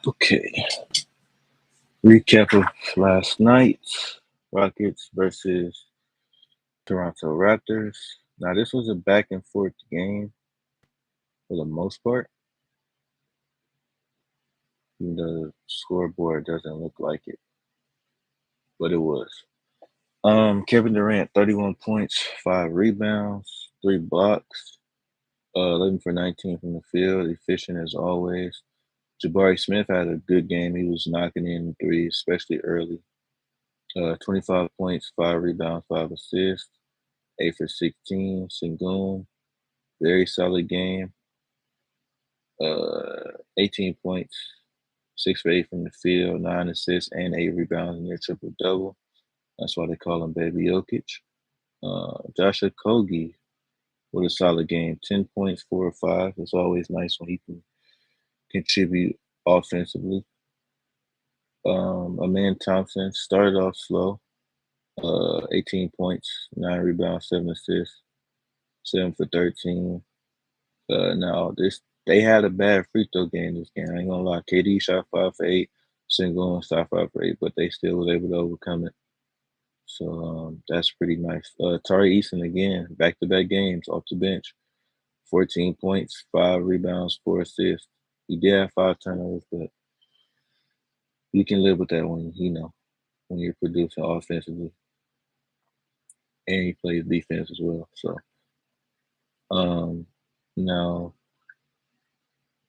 Okay. Recap of last night's Rockets versus Toronto Raptors. Now, this was a back and forth game for the most part. The scoreboard doesn't look like it, but it was. Kevin Durant, 31 points, 5 rebounds, 3 blocks, 11 for 19 from the field, efficient as always. Jabari Smith had a good game. He was knocking in threes, especially early. 25 points, 5 rebounds, 5 assists, 8 for 16. Sengun, very solid game. 18 points, 6 for 8 from the field, 9 assists, and 8 rebounds in their triple double. That's why they call him Baby Jokic. Josh Okogie with a solid game, 10 points, 4 or 5. It's always nice when he can contribute offensively. Aman Thompson started off slow, 18 points, 9 rebounds, 7 assists, 7 for 13. Now they had a bad free throw game this game. I ain't gonna lie. KD shot 5 for 8, Sengun shot 5 for 8, but they still was able to overcome it. So that's pretty nice. Tari Eason again, back-to-back games off the bench, 14 points, 5 rebounds, 4 assists. He did have 5 turnovers, but you can live with that when when you're producing offensively, and he plays defense as well. So now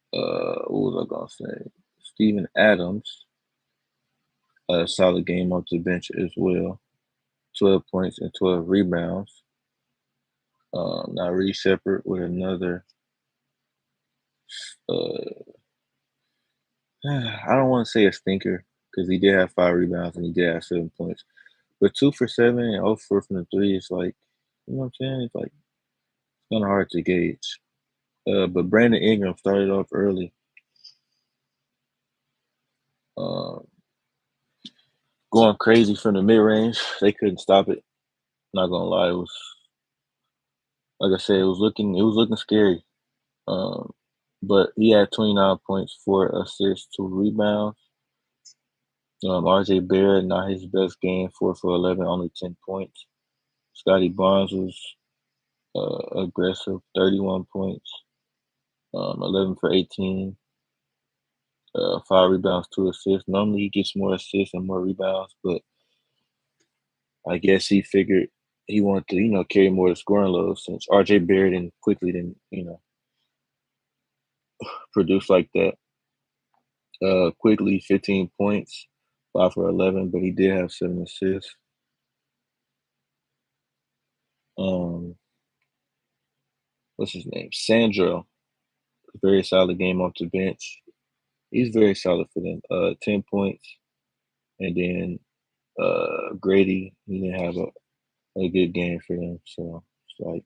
what was I gonna say? Steven Adams, a solid game off the bench as well. 12 points and 12 rebounds. Now Reed Shepard with another. I don't want to say a stinker because he did have 5 rebounds and he did have 7 points, but 2 for 7 and 0 for from the three is like, you know what I'm saying? It's like it's kind of hard to gauge. But Brandon Ingram started off early. Going crazy from the mid range. They couldn't stop it. Not gonna lie, it was like I said, it was looking scary. But he had 29 points, 4 assists, 2 rebounds. RJ Barrett, not his best game, 4 for 11, only 10 points. Scotty Barnes was aggressive, 31 points, 11 for 18, 5 rebounds, 2 assists. Normally he gets more assists and more rebounds, but I guess he figured he wanted to, carry more of the scoring load since RJ Barrett and quickly didn't, produce like that. Quickly, 15 points, 5 for 11, but he did have 7 assists. What's his name? Sandro, very solid game off the bench. He's very solid for them. 10 points, and then Grady, he didn't have a good game for them, so it's like,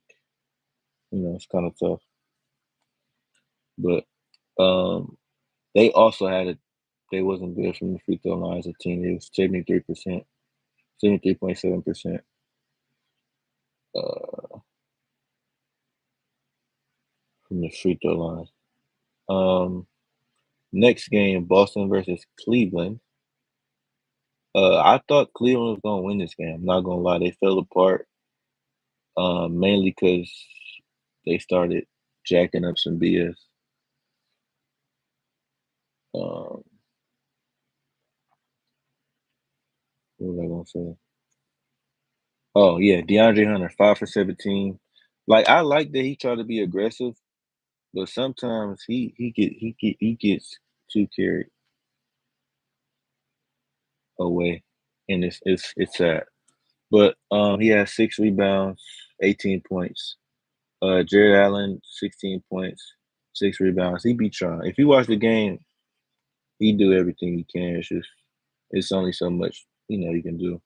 it's kind of tough. But they also they wasn't good from the free throw line as a team. It was 73%, 73.7%. From the free throw line. Next game, Boston versus Cleveland. I thought Cleveland was gonna win this game. I'm not gonna lie, they fell apart. Mainly because they started jacking up some BS. What was I gonna say? Oh yeah, DeAndre Hunter, 5 for 17. Like, I like that he tried to be aggressive, but sometimes he gets too carried away, and it's sad. But he has 6 rebounds, 18 points. Jared Allen, 16 points, 6 rebounds. He be trying. If you watch the game, he do everything he can. It's only so much you can do.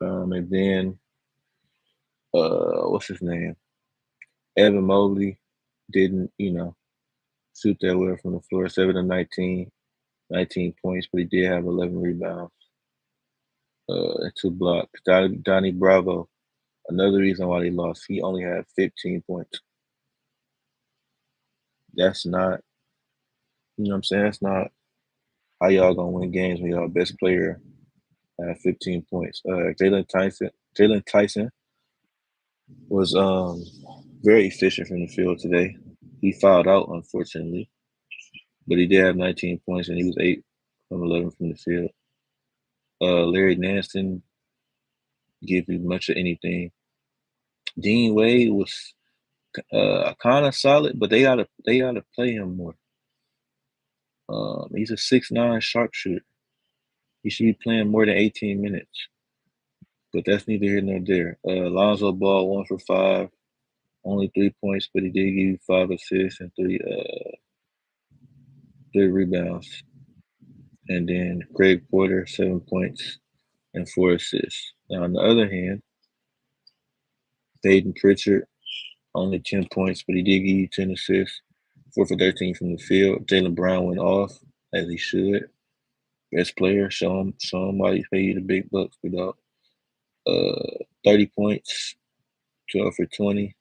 And then what's his name? Evan Mobley didn't shoot that well from the floor. 7 of 19, 19 points, but he did have 11 rebounds, 2 blocks. Donnie Bravo, another reason why they lost. He only had 15 points. That's not You know what I'm saying? That's not how y'all gonna win games when y'all best player had 15 points. Jalen Tyson was very efficient from the field today. He fouled out, unfortunately, but he did have 19 points and he was 8 from 11 from the field. Larry Nance give you much of anything. Dean Wade was kind of solid, but they gotta play him more. He's a 6'9" sharpshooter. He should be playing more than 18 minutes, but that's neither here nor there. Lonzo Ball 1 for 5, only 3 points, but he did give you 5 assists and three rebounds. And then Greg Porter 7 points and 4 assists. Now on the other hand, Peyton Pritchard only 10 points, but he did give you 10 assists, 4 for 13 from the field. Jaylen Brown went off as he should. Best player, show him why he pay you the big bucks, without 30 points, 12 for 20,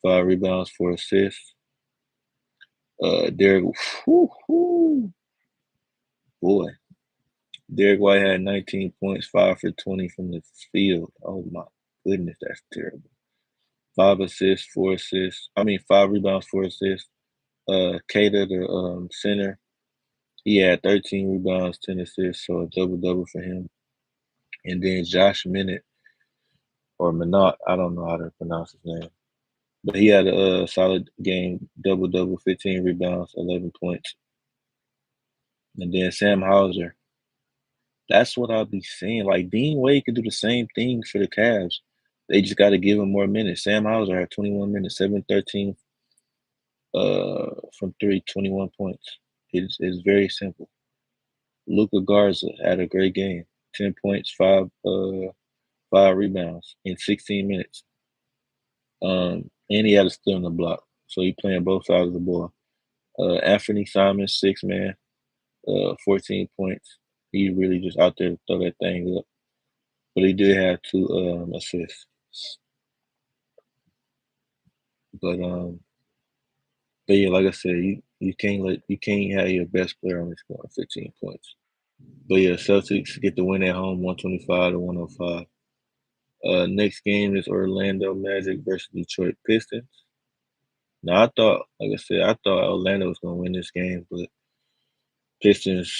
5 rebounds, 4 assists. Derek, whoo, whoo, boy, Derek White had 19 points, 5 for 20 from the field. Oh my goodness, that's terrible. 5 assists, 4 assists. I mean, 5 rebounds, 4 assists. Kata, the center, he had 13 rebounds, 10 assists, so a double double for him. And then Josh Minott or Minot, I don't know how to pronounce his name, but he had a solid game, double double, 15 rebounds, 11 points. And then Sam Hauser, that's what I'll be saying. Like Dean Wade could do the same thing for the Cavs. They just got to give him more minutes. Sam Hauser had 21 minutes, 7-13 from three, 21 points. It's very simple. Luka Garza had a great game, 10 points, 5 rebounds in 16 minutes. And he had a steal in the block, so he playing both sides of the ball. Anthony Simons, 6 man, 14 points. He really just out there to throw that thing up. But he did have 2 assists. But yeah, like I said, you can't have your best player only scoring 15 points. But yeah, Celtics get the win at home, 125-105. Next game is Orlando Magic versus Detroit Pistons. Now like I said, I thought Orlando was gonna win this game, but Pistons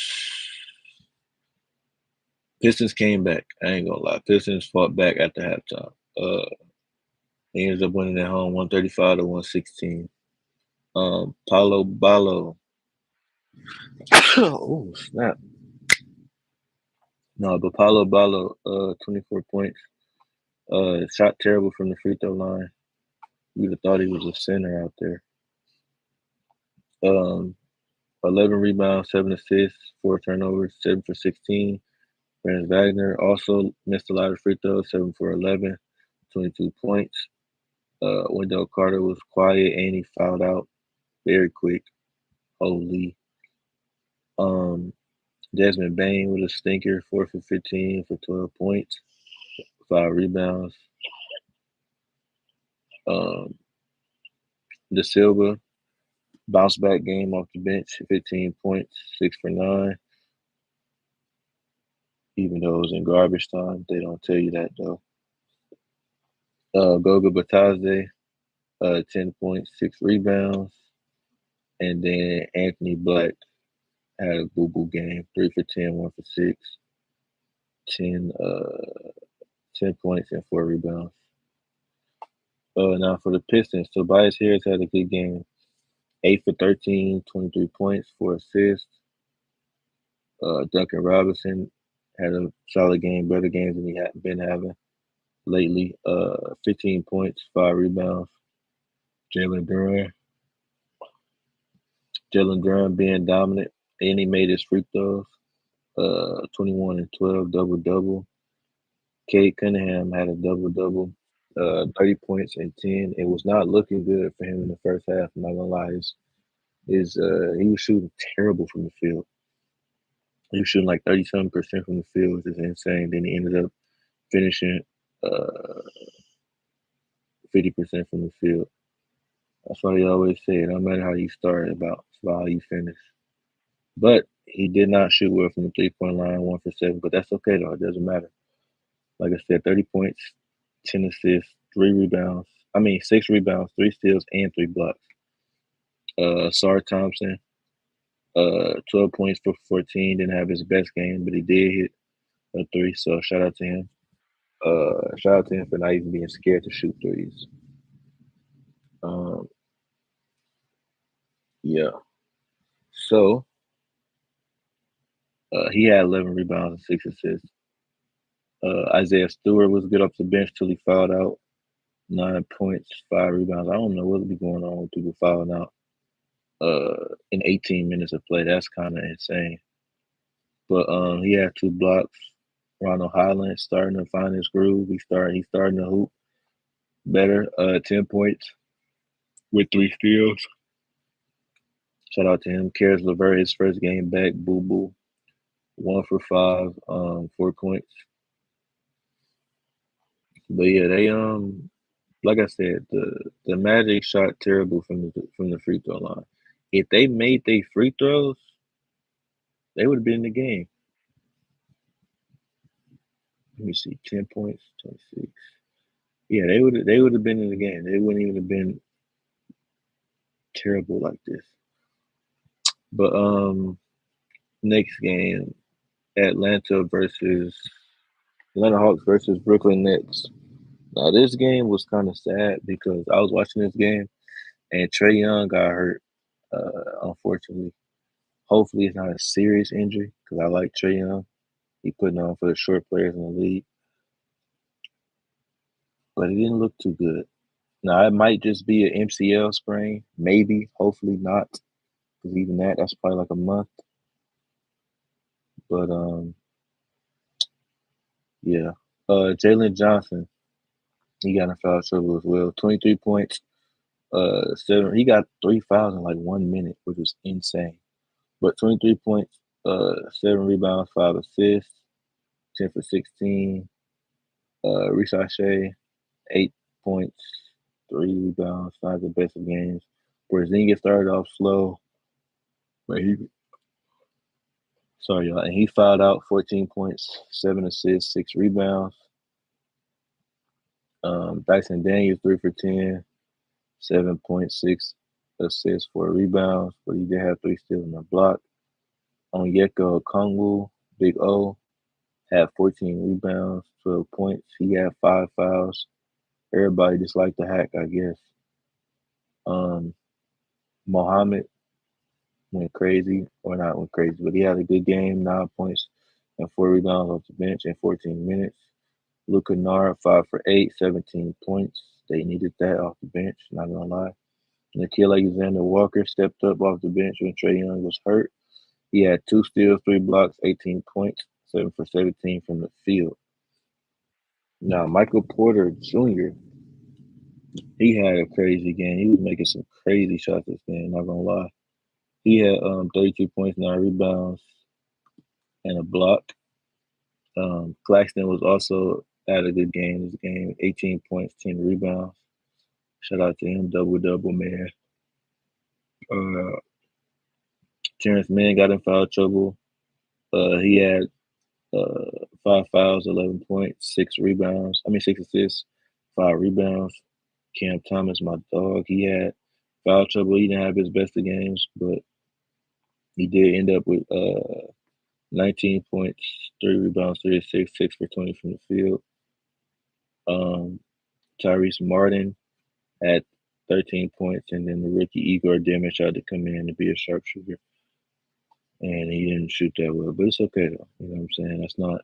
Pistons came back. I ain't gonna lie. Pistons fought back after halftime. They ended up winning at home 135-116. Paulo Ballo. Oh, snap. No, but Paulo Ballo, 24 points. Shot terrible from the free throw line. You'd have thought he was a center out there. Um, 11 rebounds, 7 assists, 4 turnovers, 7 for 16. Franz Wagner also missed a lot of free throws, 7 for 11, 22 points. Wendell Carter was quiet and he fouled out very quick. Holy. Desmond Bain with a stinker, 4 for 15 for 12 points, 5 rebounds. De Silva, bounce back game off the bench, 15 points, 6 for 9. Even though it was in garbage time, they don't tell you that though. Goga Batadze, 10 points, 6 rebounds. And then Anthony Black had a boo-boo game, 3 for 10, 1 for 6, 10, 10 points and 4 rebounds. Now for the Pistons, Tobias Harris had a good game, 8 for 13, 23 points, 4 assists. Duncan Robinson had a solid game, better games than he had been having lately. 15 points, 5 rebounds. Jalen Duran being dominant, and he made his free throws. 21 and 12, double double. Cade Cunningham had a double double, 30 points and 10. It was not looking good for him in the first half. I'm not gonna lie, he was shooting terrible from the field. He was shooting like 37% from the field, which is insane. Then he ended up finishing 50% from the field. That's why they always say it. No matter how you start, it's about how you finish. But he did not shoot well from the 3-point line, 1 for 7. But that's okay though. It doesn't matter. Like I said, 30 points, 10 assists, 3 rebounds. I mean, 6 rebounds, 3 steals, and 3 blocks. Sar Thompson, 12 points for 14. Didn't have his best game, but he did hit a three. So shout out to him. Shout out to him for not even being scared to shoot threes. Um, yeah. So he had 11 rebounds and 6 assists. Isaiah Stewart was good off the bench till he fouled out. 9 points, 5 rebounds. I don't know what'll be going on with people fouling out in 18 minutes of play. That's kind of insane. But he had 2 blocks. Ronald Highland starting to find his groove. He's starting to hoop better. 10 points with 3 steals. Shout out to him. Karis LeVert, his first game back. Boo boo. 1 for 5. 4 points. But yeah, they like I said, the Magic shot terrible from the free throw line. If they made their free throws, they would have been in the game. Let me see, 10 points, 26. Yeah, they would have been in the game. They wouldn't even have been terrible like this. But next game, Atlanta versus Atlanta Hawks versus Brooklyn Nets. Now this game was kind of sad because I was watching this game and Trae Young got hurt. Unfortunately, hopefully it's not a serious injury because I like Trae Young. He putting on for the short players in the league, but he didn't look too good. Now it might just be an MCL sprain, maybe. Hopefully not, because even that's probably like a month. But yeah. Jalen Johnson, he got in foul trouble as well. 23 points, 7. He got 3 fouls in like 1 minute, which was insane. But 23 points, 7 rebounds, 5 assists, 10 for 16. Ricochet, 8 points, 3 rebounds, 5 of the best of games. Porzingis started off slow, but y'all, and he fouled out 14 points, 7 assists, 6 rebounds. Dyson Daniels 3 for 10, 7.6 assists, 4 rebounds, but he did have 3 steals in the block. Onyeka Okongwu, Big O, had 14 rebounds, 12 points. He had 5 fouls. Everybody just liked the hack, I guess. Um, Mohammed went crazy, or not went crazy, but he had a good game, 9 points and 4 rebounds off the bench in 14 minutes. Luka Kennard, 5 for 8, 17 points. They needed that off the bench, not gonna lie. Nickeil Alexander Walker stepped up off the bench when Trae Young was hurt. He had 2 steals, 3 blocks, 18 points, 7 for 17 from the field. Now, Michael Porter Jr., he had a crazy game. He was making some crazy shots this game, not gonna lie. He had 32 points, 9 rebounds, and a block. Claxton was also had a good game this game, 18 points, 10 rebounds. Shout out to him, double double man. Uh, Terrence Mann got in foul trouble. He had 5 fouls, 11 points, 6 rebounds. I mean 6 assists, 5 rebounds. Cam Thomas, my dog, he had foul trouble. He didn't have his best of games, but he did end up with 19 points, 3 rebounds, 36, 6 for 20 from the field. Tyrese Martin had 13 points, and then the rookie Igor Dimic tried to come in to be a sharpshooter, and he didn't shoot that well. But it's okay though. You know what I'm saying? That's not.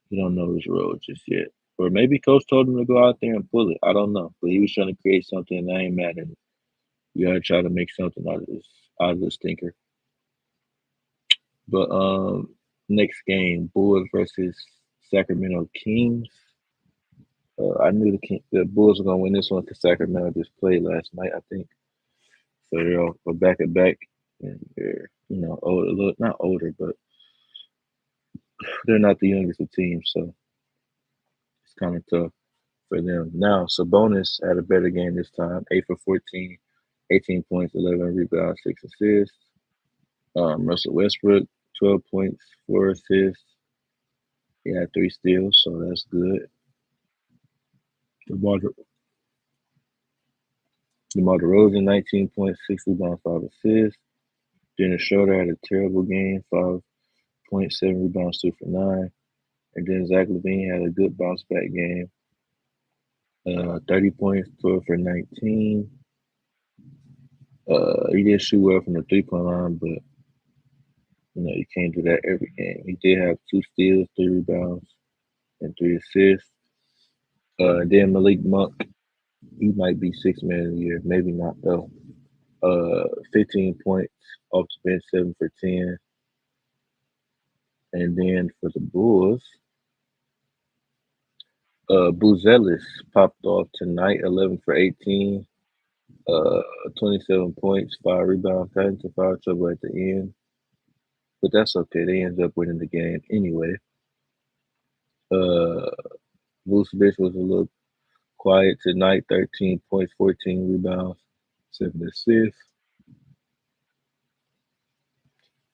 You don't know his role just yet, or maybe coach told him to go out there and pull it. I don't know, but he was trying to create something, and I ain't mad at him. You gotta try to make something out of this stinker. But next game, Bulls versus Sacramento Kings. I knew the Bulls were gonna win this one because Sacramento just played last night, I think. So they're all back at back, and they're older, a little, not older, but they're not the youngest of teams, so it's kind of tough. for them. Now, Sabonis had a better game this time, 8 for 14, 18 points, 11 rebounds, 6 assists. Russell Westbrook, 12 points, 4 assists. He had 3 steals, so that's good. DeMar DeRozan, 19 points, 6 rebounds, 5 assists. Dennis Schroeder had a terrible game, 5.7 rebounds, 2 for 9. And then Zach LaVine had a good bounce back game, 30 points, 12 for 19. He did shoot well from the 3-point line, but you can't do that every game. He did have 2 steals, 3 rebounds, and 3 assists. Then Malik Monk, he might be 6 man of the year, maybe not though. 15 points off the bench, 7 for 10. And then for the Bulls, Buzelis popped off tonight, 11 for 18, 27 points, 5 rebounds, got into foul trouble at the end. But that's okay. They ended up winning the game anyway. Vucevic was a little quiet tonight, 13 points, 14 rebounds, 7 assists.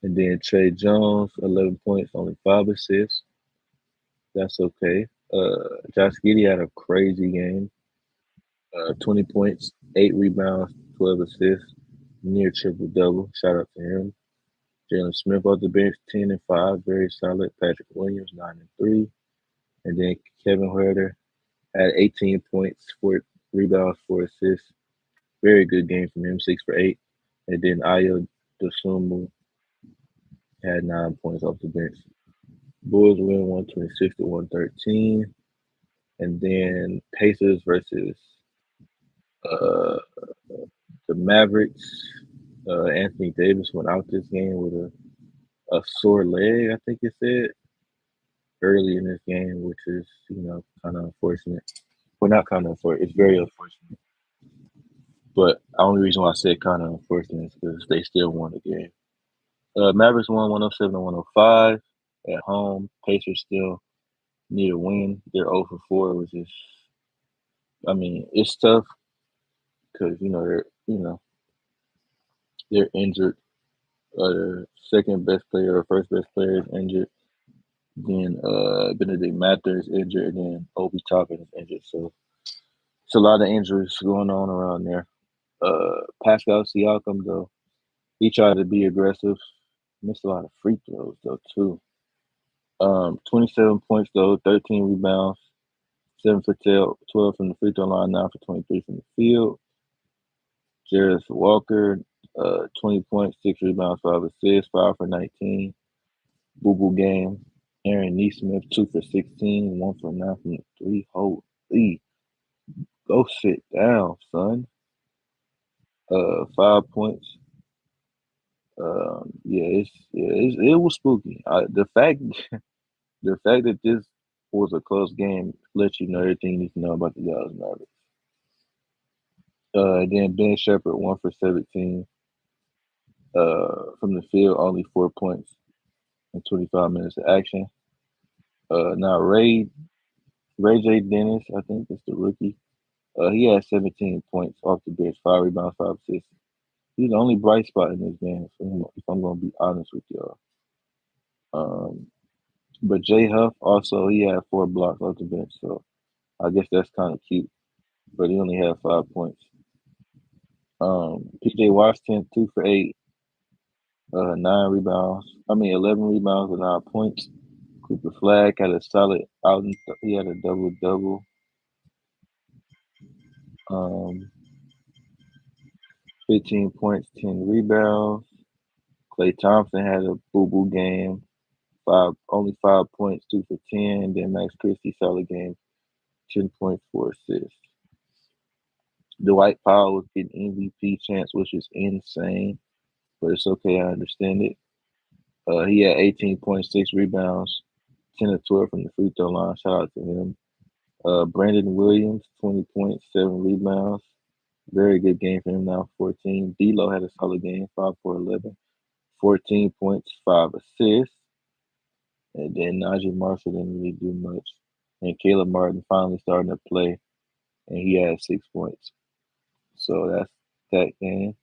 And then Trey Jones, 11 points, only 5 assists. That's okay. Josh Giddey had a crazy game. 20 points, 8 rebounds, 12 assists, near triple double. Shout out to him. Jalen Smith off the bench, 10 and 5, very solid. Patrick Williams, 9 and 3. And then Kevin Huerter had 18 points, 4 rebounds, 4 assists. Very good game from him, 6 for 8. And then Ayo Dosunmu had 9 points off the bench. Bulls win 126-113. And then Pacers versus the Mavericks. Anthony Davis went out this game with a sore leg, I think it said, early in this game, which is, kind of unfortunate. Well, not kind of unfortunate. It's very unfortunate. But the only reason why I said kind of unfortunate is because they still won the game. Mavericks won 107-105 at home. Pacers still need a win. They're 0 for 4, which is, it's tough because they're injured. Their second best player or first best player is injured. Then Benedict Mather is injured, and then Obi Toppin is injured. So it's a lot of injuries going on around there. Pascal Siakam, though, he tried to be aggressive. Missed a lot of free throws, though, too. 27 points, though, 13 rebounds, 7 for 12 from the free throw line, 9 for 23 from the field. Jarris Walker, 20 points, 6 rebounds, 5 assists, 5 for 19. Boo-boo game. Aaron Nesmith, 2 for 16, 1 for 9 from the 3. Holy. Go sit down, son. 5 points. It was spooky. The fact that this was a close game lets you know everything you need to know about the Dallas Mavericks. Then Ben Shepherd, 1 for 17. From the field, only 4 points in 25 minutes of action. Now Ray J. Dennis, I think that's the rookie. He had 17 points off the bench, 5 rebounds, 5 assists. He's the only bright spot in this game, if I'm going to be honest with y'all. But Jay Huff also, he had 4 blocks off the bench, so I guess that's kind of cute. But he only had 5 points. PJ Washington, 2 for 8, 11 rebounds and 9 points. Cooper Flagg had a solid outing. He had a double-double. 15 points, 10 rebounds. Klay Thompson had a boo-boo game. Only 5 points, 2 for 10. And then Max Christie, solid game, 10 points, 4 assists. Dwight Powell was getting MVP chance, which is insane, but it's okay. I understand it. He had 18 points, 6 rebounds, 10 of 12 from the free throw line. Shout out to him. Brandon Williams, 20 points, 7 rebounds. Very good game for him now, 14. D'Lo had a solid game, 5 for 11, 14 points, 5 assists. And then Najee Marshall didn't really do much. And Caleb Martin finally starting to play. and he had 6 points. So that's that game.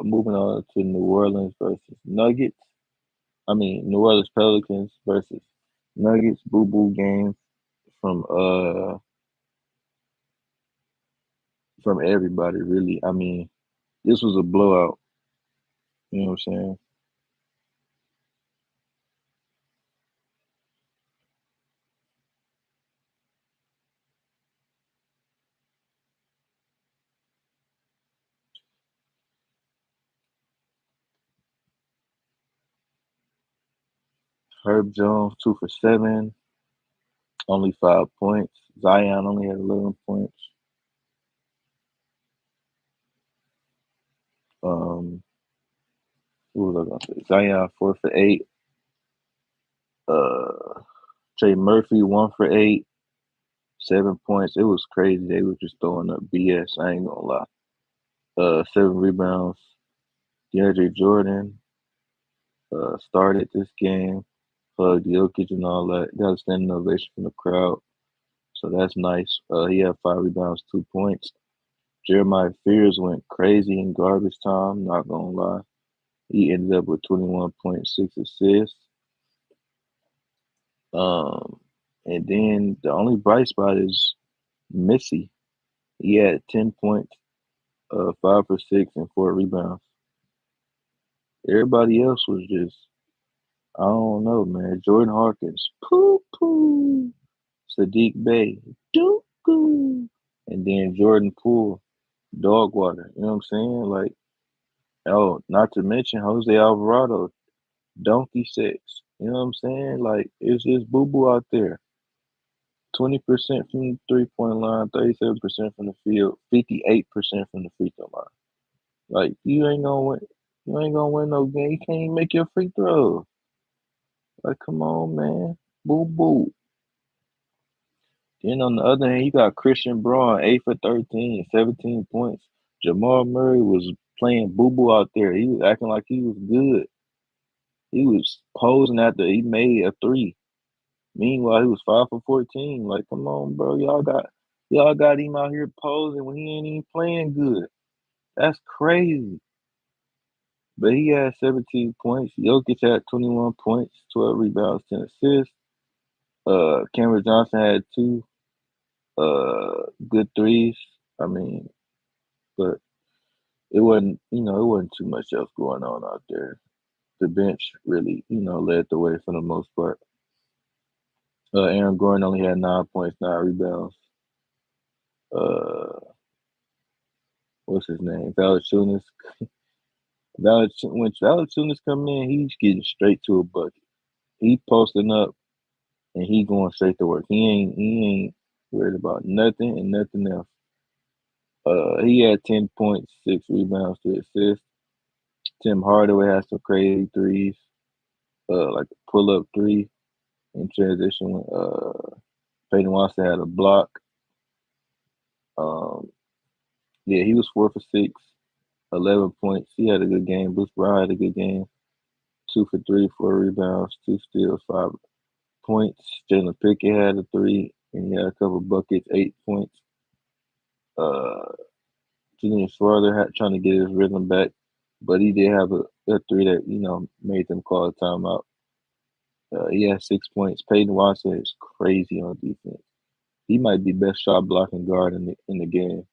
Moving on to New Orleans versus Nuggets. I mean, New Orleans Pelicans versus Nuggets. Boo boo game from from everybody really. I mean, this was a blowout. You know what I'm saying? Herb Jones 2 for 7, only 5 points. Zion only had 11 points. Um, what was I gonna say? Zion 4 for 8. Uh, Trey Murphy 1 for 8, 7 points. It was crazy. They were just throwing up BS. I ain't gonna lie. 7 rebounds. DeAndre Jordan started this game. Hugged Jokic and all that. Got a standing ovation from the crowd. So that's nice. He had 5 rebounds, 2 points. Jeremiah Fears went crazy in garbage time, not gonna lie. He ended up with 21.6 assists. Um, and then the only bright spot is Missy. He had 10 points, 5 for 6, and 4 rebounds. Everybody else was just, I don't know, man. Jordan Harkins, poo poo. Sadiq Bey, doo and then Jordan Poole, dog water. You know what I'm saying? Like, oh, not to mention Jose Alvarado, donkey sex. You know what I'm saying? Like, it's just boo boo out there. 20% from the 3 point line, 37% from the field, 58% from the free throw line. Like, you ain't gonna win. You ain't gonna win no game. You can't even make your free throw. Like, come on, man. Boo boo. Then on the other hand, you got Christian Braun, 8 for 13, 17 points. Jamal Murray was playing boo boo out there. He was acting like he was good. He was posing after he made a three. Meanwhile, he was 5 for 14. Like, come on, bro. Y'all got him out here posing when he ain't even playing good. That's crazy. But he had 17 points. Jokic had 21 points, 12 rebounds, 10 assists. Cameron Johnson had two good threes. I mean, but it wasn't too much else going on out there. The bench really, led the way for the most part. Aaron Gordon only had 9 points, 9 rebounds. Uh, what's his name? Valanciunas. When Valanciunas come in, he's getting straight to a bucket. He posting up and he going straight to work. He ain't worried about nothing and nothing else. He had 10 points, 6 rebounds, 3 assists. Tim Hardaway had some crazy threes, like a pull up three in transition. Peyton Watson had a block. Um, yeah, he was 4 for 6, 11 points. He had a good game. Bruce Brown had a good game. 2 for 3, 4 rebounds, 2 steals, 5 points. Jalen Pickett had a three, and he had a couple buckets, 8 points. Uh, Julian Schwarther had trying to get his rhythm back, but he did have a three that made them call a timeout. He had 6 points. Peyton Watson is crazy on defense. He might be best shot blocking guard in the game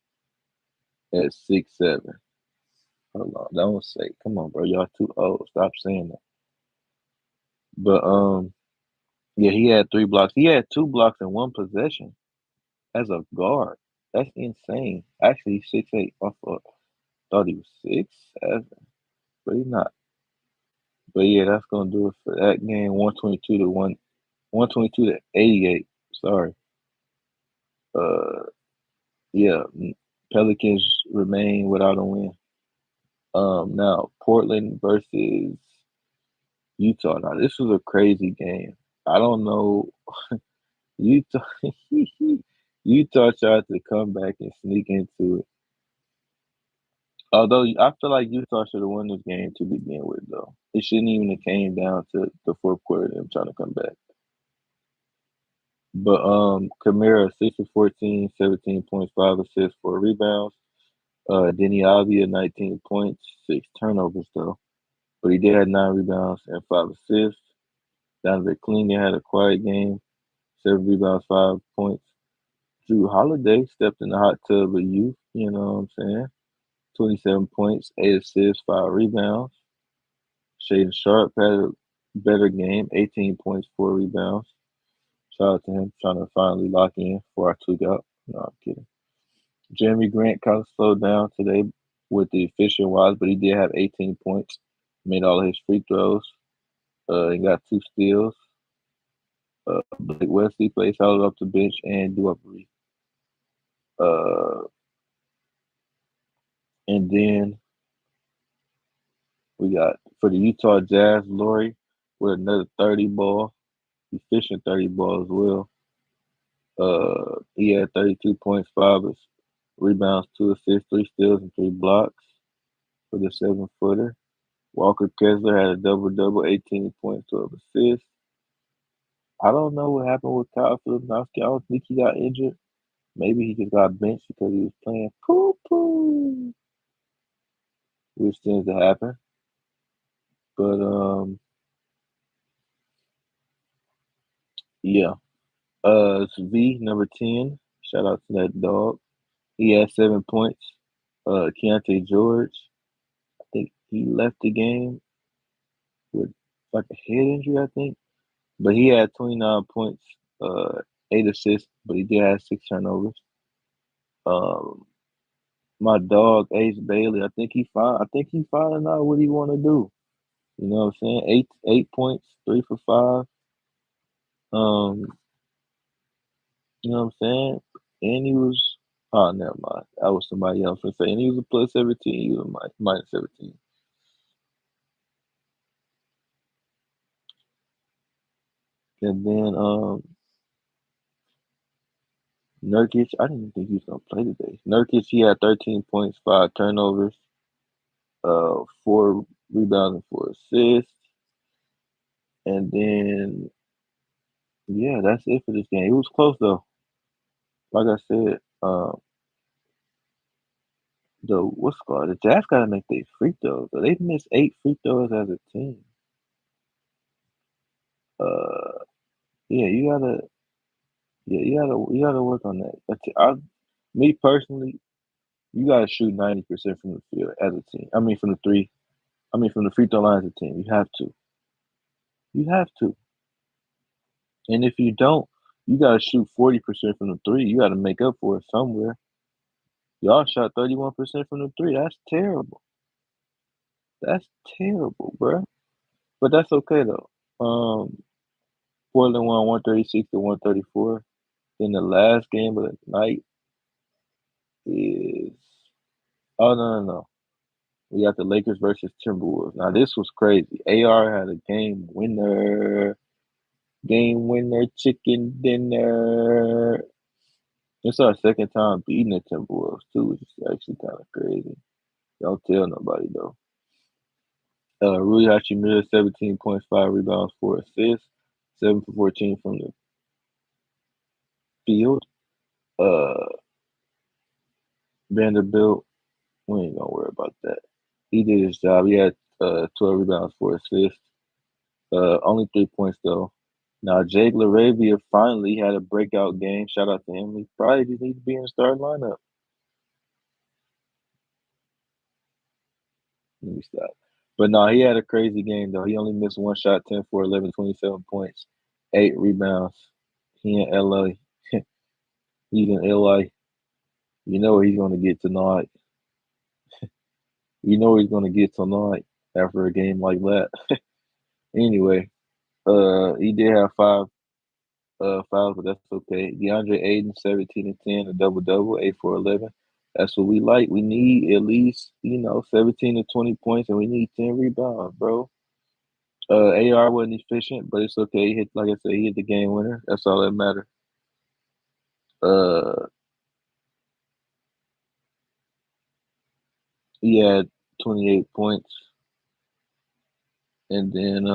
at 6'7". Hold on, don't say. Come on, bro. Y'all too old. Stop saying that. But yeah, he had 3 blocks. He had 2 blocks in one possession as a guard. That's insane. Actually, he's 6'8". I thought he was 6'7", but he's not. But yeah, that's gonna do it for that game. 122 to 88. Sorry. Uh, yeah, Pelicans remain without a win. Now Portland versus Utah. Now this was a crazy game. I don't know. Utah Utah tried to come back and sneak into it. Although I feel like Utah should have won this game to begin with, though. It shouldn't even have came down to the fourth quarter of them trying to come back. But Kamara 6 for 14, 17.5 assists, 4 rebounds. Denny Avdia 19 points, 6 turnovers though. But he did have 9 rebounds and 5 assists. Donovan Clingan had a quiet game, 7 rebounds, 5 points. Drew Holiday stepped in the hot tub of youth, you know what I'm saying? 27 points, 8 assists, 5 rebounds. Shaden Sharp had a better game, 18 points, 4 rebounds. Shout out to him trying to finally lock in before I tweak out. No, I'm kidding. Jeremy Grant kind of slowed down today with the efficient wise, but he did have 18 points. Made all his free throws. He got 2 steals. Blake Wesley played solid off the bench and Duopre. Uh, and then we got for the Utah Jazz, Laurie with another 30 ball, efficient 30 ball as well. He had 32 points, 5 rebounds, 2 assists, 3 steals, and 3 blocks for the 7 footer. Walker Kessler had a double double, 18 points, 12 assists. I don't know what happened with Kyle Filipowski. I don't think he got injured. Maybe he just got benched because he was playing poo poo, which tends to happen. But yeah. It's V number 10. Shout out to that dog. He had 7 points. Keontae George, I think he left the game with like a head injury, I think. But he had 29 points, 8 assists, but he did have 6 turnovers. Um, my dog Ace Bailey, I think he finding out what he want to do. You know what I'm saying? 8 points, 3 for 5. Um, you know what I'm saying? And he was never mind. That was somebody else for saying he was a plus 17. He was a minus 17. And then Nurkic, I didn't even think he was gonna play today. Nurkic, he had 13 points, 5 turnovers, 4 rebounds and 4 assists. And then yeah, that's it for this game. It was close though. Like I said, the what's it called? The Jazz gotta make their free throws. So they missed 8 free throws as a team. Uh yeah, you gotta work on that. Me personally, you gotta shoot 90% from the field as a team. I mean from the three. I mean from the free throw line as a team. You have to. You have to. And if you don't, you gotta shoot 40% from the three. You gotta make up for it somewhere. Y'all shot 31% from the three. That's terrible. That's terrible, bruh. But that's okay though. Portland won 136 to 134. Then the last game of the night is no. We got the Lakers versus Timberwolves. Now this was crazy. AR had a game winner chicken dinner. It's our second time beating the Timberwolves too, which is actually kind of crazy. Don't tell nobody though. Rui Hachimura, 17 points, 5 rebounds, 4 assists, 7 for 14 from the field. Uh, Vanderbilt, we ain't gonna worry about that. He did his job. He had 12 rebounds, 4 assists. Only 3 points though. Now Jake LaRavia finally had a breakout game. Shout out to him. He probably just needs to be in the starting lineup. Let me stop. But no, he had a crazy game though. He only missed one shot, 10 for 11, 27 points, 8 rebounds. He in LA. He's in LA. You know what he's gonna get tonight. You know what he's gonna get tonight after a game like that. Anyway, he did have fouls, but that's okay. DeAndre Ayton, 17 and 10, a double double, 8 for 11. That's what we like. We need at least 17 to 20 points, and we need 10 rebounds, bro. AR wasn't efficient, but it's okay. He hit, like I said, he hit the game winner. That's all that matters. Uh, he had 28 points, and then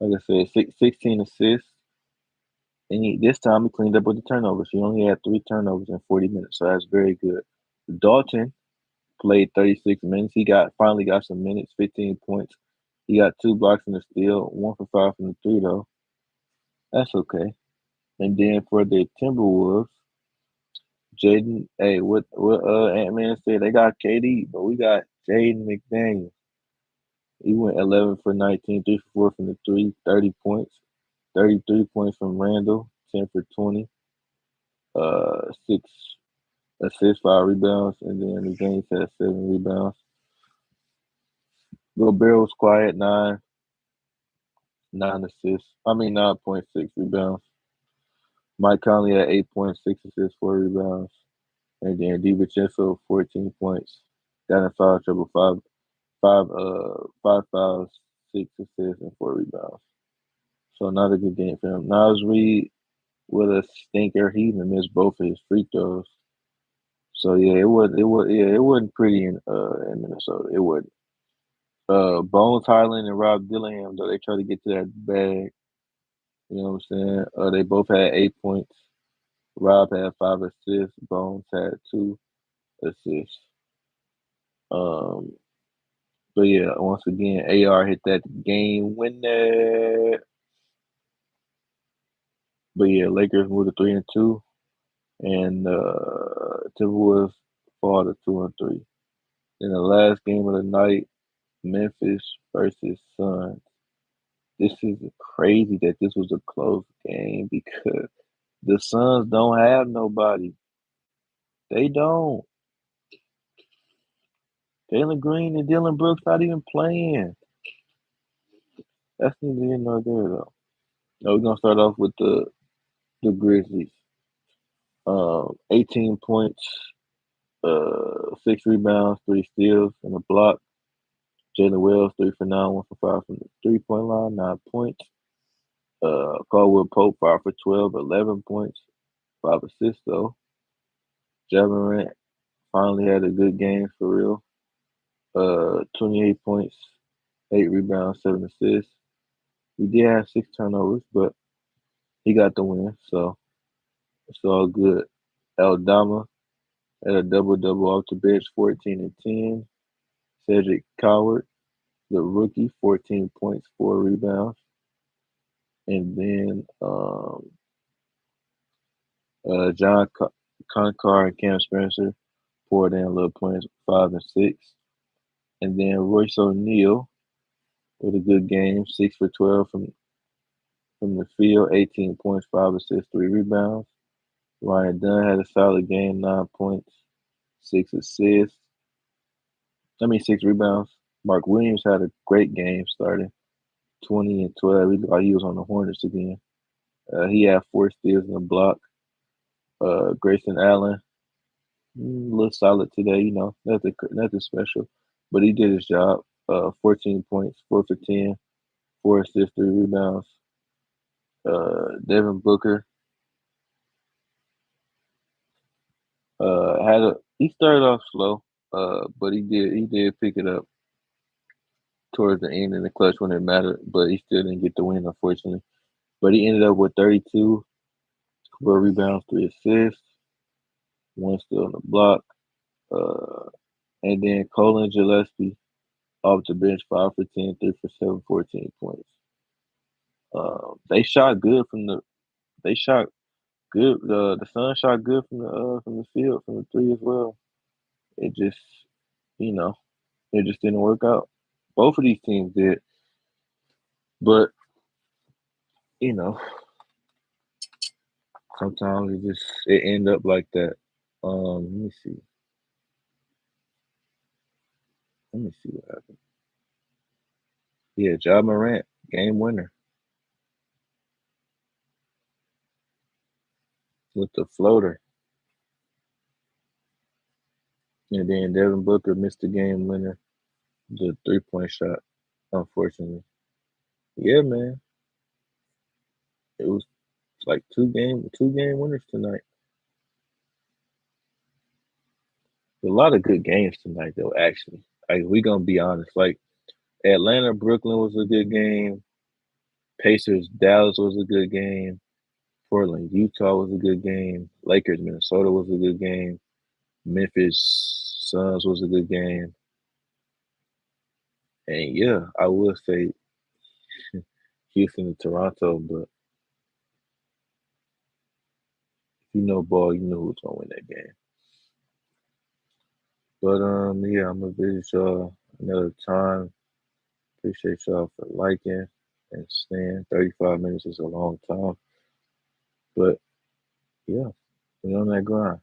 Like I said, 16 assists. And this time he cleaned up with the turnovers. He only had 3 turnovers in 40 minutes, so that's very good. Dalton played 36 minutes. He finally got some minutes, 15 points. He got 2 blocks and a steal, 1 for 5 from the three though. That's okay. And then for the Timberwolves, Jaden, hey, what Ant Man said, they got KD, but we got Jaden McDaniels. He went 11 for 19, 3 for 4 from the three, 30 points, 33 points from Randall, 10 for 20, 6 assists, 5 rebounds, and then the James had 7 rebounds. Gobert was quiet, 9 assists. 9.6 rebounds. Mike Conley had 8.6 assists, 4 rebounds. And then DiVincenzo, 14 points. Got in foul trouble, five fouls, 6 assists, and 4 rebounds. So not a good game for him. Naz Reid with a stinker. He even missed both of his free throws. So yeah, it wasn't pretty in Minnesota. It wasn't. Bones Highland and Rob Dillingham, though, they tried to get to that bag. You know what I'm saying? They both had 8 points. Rob had 5 assists. Bones had 2 assists. Um, but yeah, once again, AR hit that game winner. But yeah, Lakers moved to 3-2, and Timberwolves fall to 2-3. In the last game of the night, Memphis versus Suns. This is crazy that this was a close game because the Suns don't have nobody. They don't. Jalen Green and Dylan Brooks not even playing. That's neither here nor there though. No, we're gonna start off with the Grizzlies. 18 points, 6 rebounds, 3 steals, and a block. Jalen Wells, 3 for 9, 1 for 5 from the 3-point line, 9 points. Caldwell Pope, 5 for 12, 11 points, 5 assists though. Ja Morant finally had a good game for real. 28 points, 8 rebounds, 7 assists. He did have 6 turnovers, but he got the win, so it's all good. Aldama had a double-double off the bench, 14 and 10. Cedric Coward, the rookie, 14 points, 4 rebounds. And then John Concar and Cam Spencer poured in little points, 5 and 6. And then Royce O'Neal with a good game, 6 for 12 from the field, 18 points, 5 assists, 3 rebounds. Ryan Dunn had a solid game, 9 points, 6 assists. 6 rebounds. Mark Williams had a great game starting, 20 and 12. He looked like he was on the Hornets again. He had 4 steals and a block. Grayson Allen, a little solid today, nothing special, but he did his job. 14 points, 4 for 10, 4 assists, 3 rebounds. Devin Booker he started off slow, but he did pick it up towards the end in the clutch when it mattered, but he still didn't get the win, unfortunately. But he ended up with 32, 4 rebounds, 3 assists, 1 steal on the block. And then Colin Gillespie off the bench, 5 for 10, 3 for 7, 14 points. They shot good they shot good. The Suns shot good from the field, from the three as well. It just, you know, it just didn't work out. Both of these teams did, but you know, sometimes it end up like that. Let me see. Let me see what happened. Yeah, Ja Morant, game winner with the floater. And then Devin Booker missed the game winner, the 3-point shot, unfortunately. Yeah, man. It was like two game winners tonight. A lot of good games tonight though, actually. Like we gonna be honest. Like Atlanta, Brooklyn was a good game. Pacers, Dallas was a good game. Portland, Utah was a good game. Lakers, Minnesota was a good game. Memphis Suns was a good game. And yeah, I would say Houston and Toronto, but if you know ball, you know who's gonna win that game. But yeah, I'm gonna visit y'all another time. Appreciate y'all for liking and staying. 35 minutes is a long time. But yeah, we on that grind.